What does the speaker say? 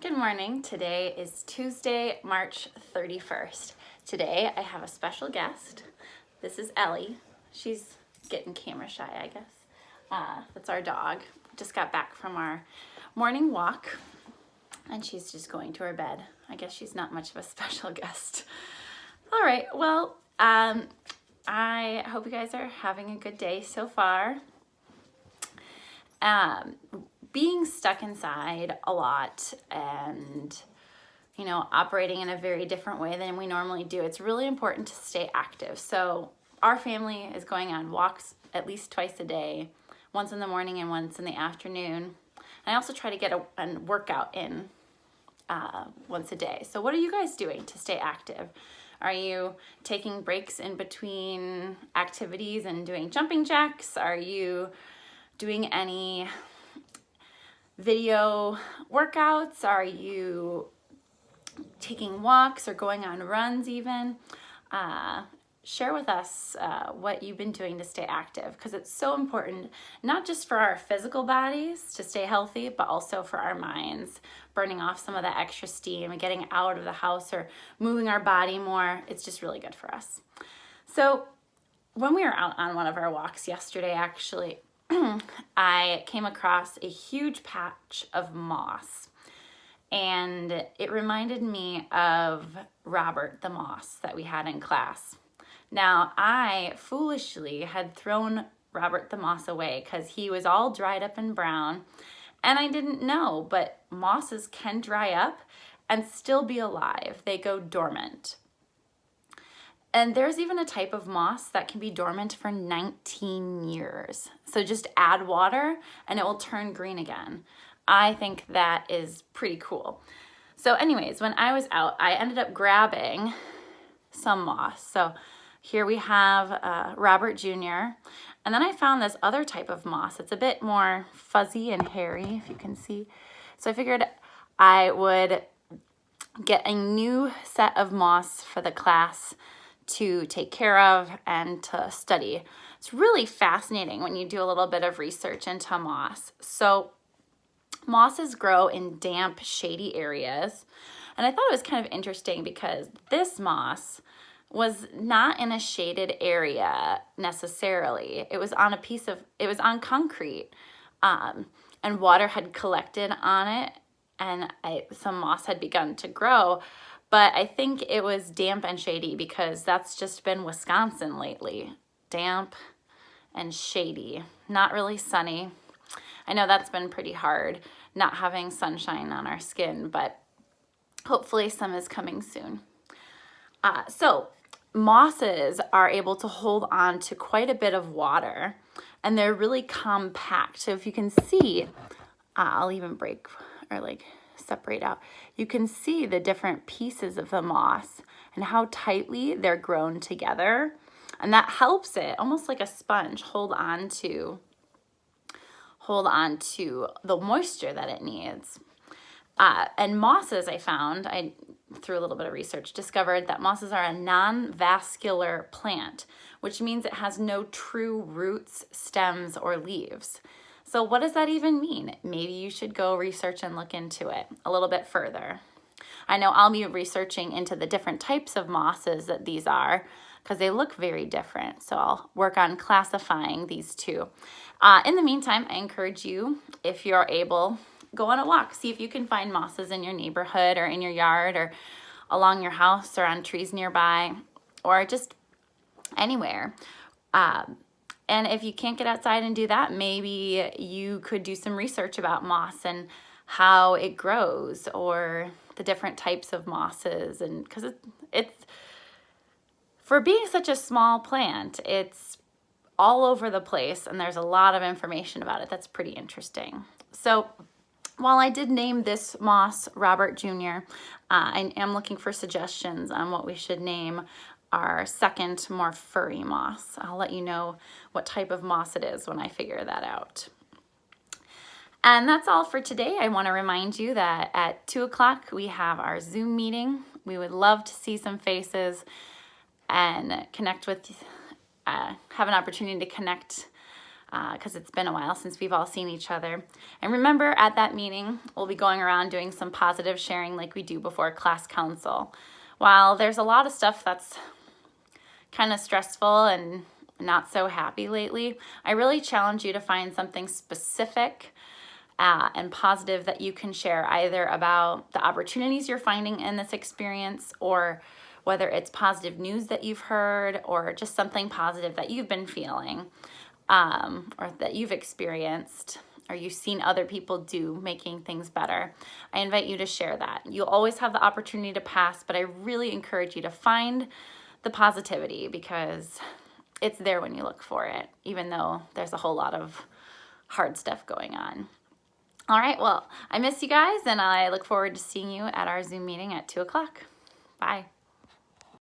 Good morning. Today is Tuesday, March 31st. Today I have a special guest. This is Ellie. She's getting camera shy, I guess. That's our dog. Just got back from our morning walk and she's just going to her bed. I guess she's not much of a special guest. All right, well, I hope you guys are having a good day so far. Being stuck inside a lot and, operating in a very different way than we normally do, it's really important to stay active. So our family is going on walks at least twice a day, once in the morning and once in the afternoon. And I also try to get a workout in once a day. So what are you guys doing to stay active? Are you taking breaks in between activities and doing jumping jacks? Are you doing any video workouts? Are you taking walks or going on runs even? Share with us what you've been doing to stay active, because it's so important, not just for our physical bodies to stay healthy, but also for our minds, burning off some of that extra steam and getting out of the house or moving our body more. It's just really good for us. So when we were out on one of our walks yesterday, actually, I came across a huge patch of moss, and it reminded me of Robert the moss that we had in class. Now, I foolishly had thrown Robert the moss away because he was all dried up and brown, and I didn't know, but mosses can dry up and still be alive. They go dormant. And there's even a type of moss that can be dormant for 19 years. So just add water and it will turn green again. I think that is pretty cool. So anyways, when I was out, I ended up grabbing some moss. So here we have Robert Jr. And then I found this other type of moss. It's a bit more fuzzy and hairy, if you can see. So I figured I would get a new set of moss for the class to take care of and to study. It's really fascinating when you do a little bit of research into moss. So mosses grow in damp, shady areas. And I thought it was kind of interesting because this moss was not in a shaded area necessarily. It was on on concrete, and water had collected on it, and some moss had begun to grow. But I think it was damp and shady because that's just been Wisconsin lately. Damp and shady, not really sunny. I know that's been pretty hard, not having sunshine on our skin, but hopefully some is coming soon. So mosses are able to hold on to quite a bit of water, and they're really compact. So if you can see, I'll even break or separate out. You can see the different pieces of the moss and how tightly they're grown together. And that helps it, almost like a sponge, hold on to the moisture that it needs. And mosses, I through a little bit of research, discovered that mosses are a non-vascular plant, which means it has no true roots, stems, or leaves. So what does that even mean? Maybe you should go research and look into it a little bit further. I know I'll be researching into the different types of mosses that these are, because they look very different. So I'll work on classifying these two. In the meantime, I encourage you, if you're able, go on a walk. See if you can find mosses in your neighborhood or in your yard or along your house or on trees nearby or just anywhere. And if you can't get outside and do that, maybe you could do some research about moss and how it grows or the different types of mosses. And because it's for being such a small plant, it's all over the place and there's a lot of information about it. That's pretty interesting. So while I did name this moss Robert Jr., I am looking for suggestions on what we should name our second, more furry moss. I'll let you know what type of moss it is when I figure that out. And that's all for today. I want to remind you that at 2 o'clock we have our Zoom meeting. We would love to see some faces and connect with, have an opportunity to connect because it's been a while since we've all seen each other. And remember, at that meeting, we'll be going around doing some positive sharing like we do before class council. While there's a lot of stuff that's kind of stressful and not so happy lately, I really challenge you to find something specific and positive that you can share, either about the opportunities you're finding in this experience, or whether it's positive news that you've heard, or just something positive that you've been feeling, or that you've experienced, or you've seen other people do, making things better. I invite you to share that. You'll always have the opportunity to pass, but I really encourage you to find the positivity, because it's there when you look for it, even though there's a whole lot of hard stuff going on. All right, well, I miss you guys, and I look forward to seeing you at our Zoom meeting at 2 o'clock. Bye.